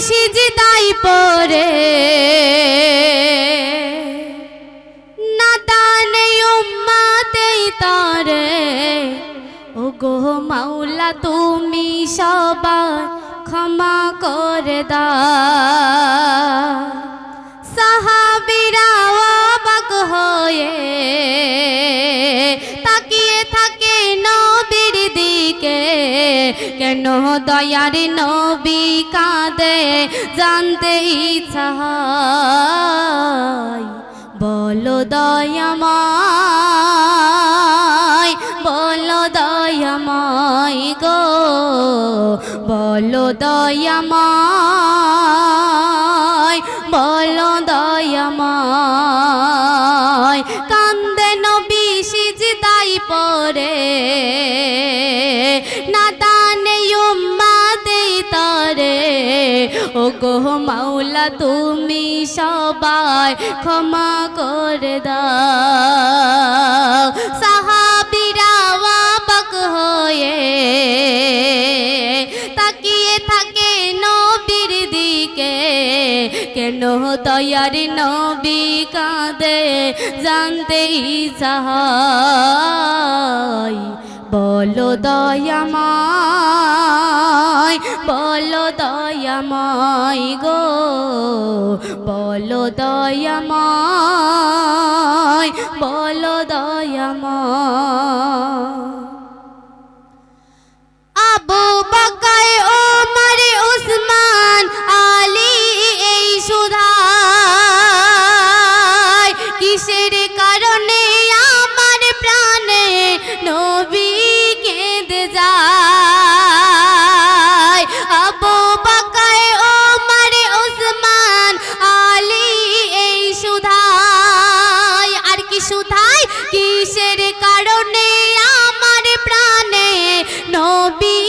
সিজদাই পড়ে নাদানে উম্মতেই তারে ওগো মাওলা তুমি সবার ক্ষমা করে দাও। সাহাবীরা অবাক হয়ে তাকিয়ে থাকে নবীর দিকে, কেন দয়ার নবী কাঁদে জানতে ইচ্ছা হয়। বলো দয়াময়, বলো দয়াময় গো, বলো দয়াময়, বলো দয়াময়। কান্দে নবী সিজদাই পড়ে নাদানে উম্মতেই তারে ওগো মাওলা তুমি সবাই ক্ষমা করে দাও। সাহাবীরা অবাক হয়ে তাকিয়ে থাকে নবীর দিকে, কেন দয়ার নবী কাঁদে জানতে ইচ্ছা হয়। বলো দয়াময়, বলো দয়াময় গো, বলো দয়াময়, বলো দয়াময়। আবু বকর ওমর উসমান আলী এই সুধায় কিসের কারণে আমার প্রাণে নবী কেঁদে যায়। আবু বকর ওমর উসমান আলী এই সুধায়, আর কি সুধায়, কিসের কারণে আমার প্রাণে নবী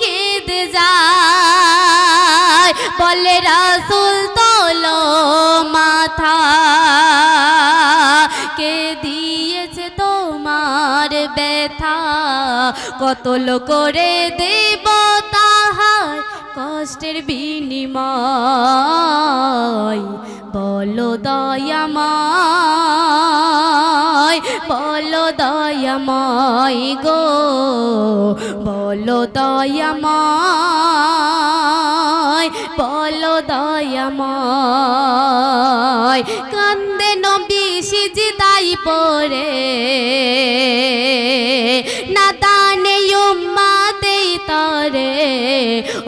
কেঁদে যায়। বলে রাসূল তোলো মাথা, কে দিয়েছে তোমার ব্যথা, কতল করে দেব তাহার কষ্টের বিনিময়। বলো দয়াময়, বলো দয়াময় গো, বলো দয়াময়, বলো দয়াময়। কান্দে নবী সিজদাই পড়ে নাদানে উম্মতেই তারে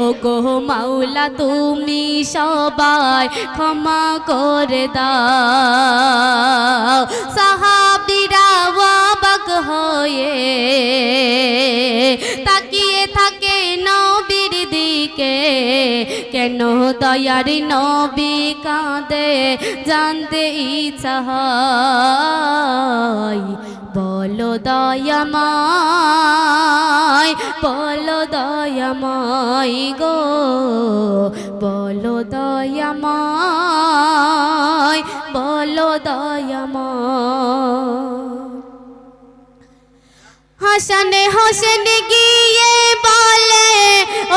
ওগো মাওলা তুমি সবাই ক্ষমা করে দাও। সাহাবীরা অবাক হয়ে তাকিয়ে থাকে নবীর দিকে, কেন দয়ার নবী কাঁদে জানতে ইচ্ছা হয়। বলো দয়াময়, বলো দয়াময় গো, বলো দয়াময়, বলো দয়াময়। হাসান হোসেন গিয়ে বলে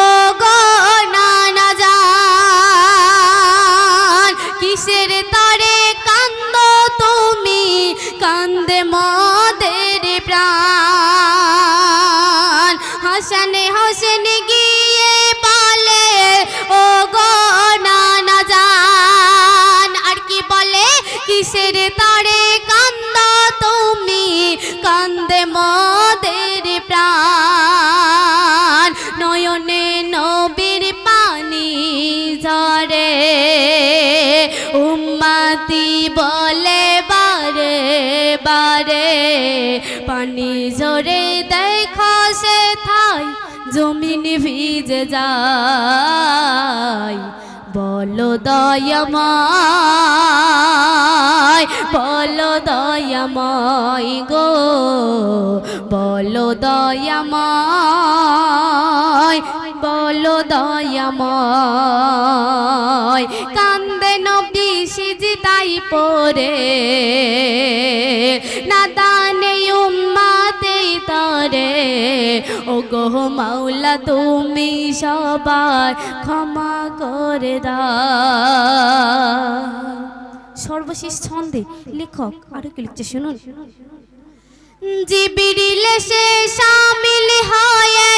ও গো নানা জান, কিসের তরে কান্দো তুমি, কান্দে মোদের প্রাণ। হাসান হোসেন গিয়ে বলে ও গো নানা জান, আর কি বলে, কিসের তরে কান্দো তুমি, কান্দে মোদের প্রাণ। নয়নে নবীর পানি ঝরে উম্মতি বলে বারে বারে, পানি ঝরে দেখো সে ঠাই জমিন ভিজে যায়। বলো দয়াময়, বলো দয়াময় গো, বলো দয়াময়, বলো দয়াময়। কান্দে নবী সিজদাই পড়ে নাদানে উম্মতেই ভিতরে ও গো মাওলা তুমি সবাই ক্ষমা করে দাও। সর্বশেষ ছন্দে লেখক আরো কি লিখছে শুনুন। জিবরিল এসে শামিল হয়ে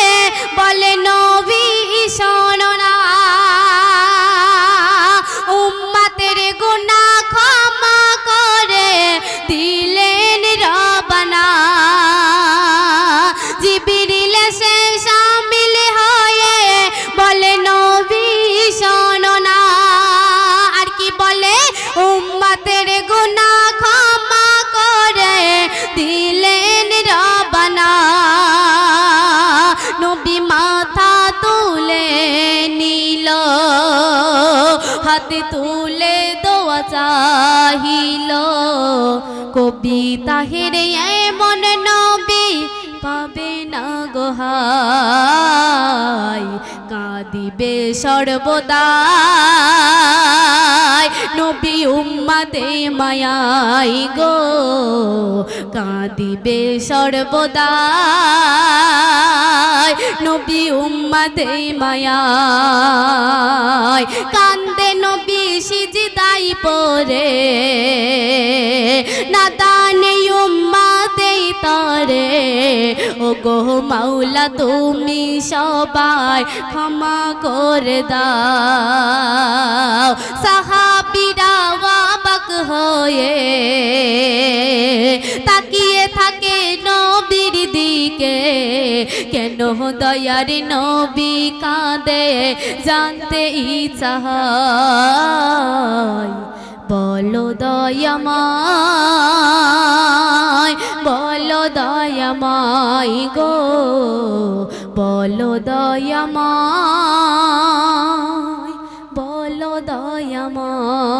বলে নবী শোনো না, উম্মতের গুনাহ ক্ষমা করে দিলেন রব্বানা। জিবরিল এসে শামিল হয়ে বলে নবী শোনো না, আর কি বলে উম্মতের গুনাহ ক্ষমা করে দিলেন রব্বানা। নবী মাথা তুলে নিল, হাতে তুলে দোয়া চাহিল, কবিতা হেরে এমন নবী পাবে না গোহাই, কাঁদিবে সর্বদাই নবী উম্মতে মায়াই গো, কাঁদিবে সর্বদাই নবী উম্মতে মায়াই। কান্দে নবী সিজদাই পড়ে, নাদানে উম্মতে তরে ও গো মাওলা তুমি সবাই ক্ষমা করে দাও। সাহাবীরা অবাক হয়ে তাকিয়ে থাকে নবীর দিকে, কেন দয়ার নবী কাঁদে জানতে ইচ্ছা হয়। বলো দয়াময়, বলো দয়াময় গো, বলো দয়াময়, বলো দয়াময়।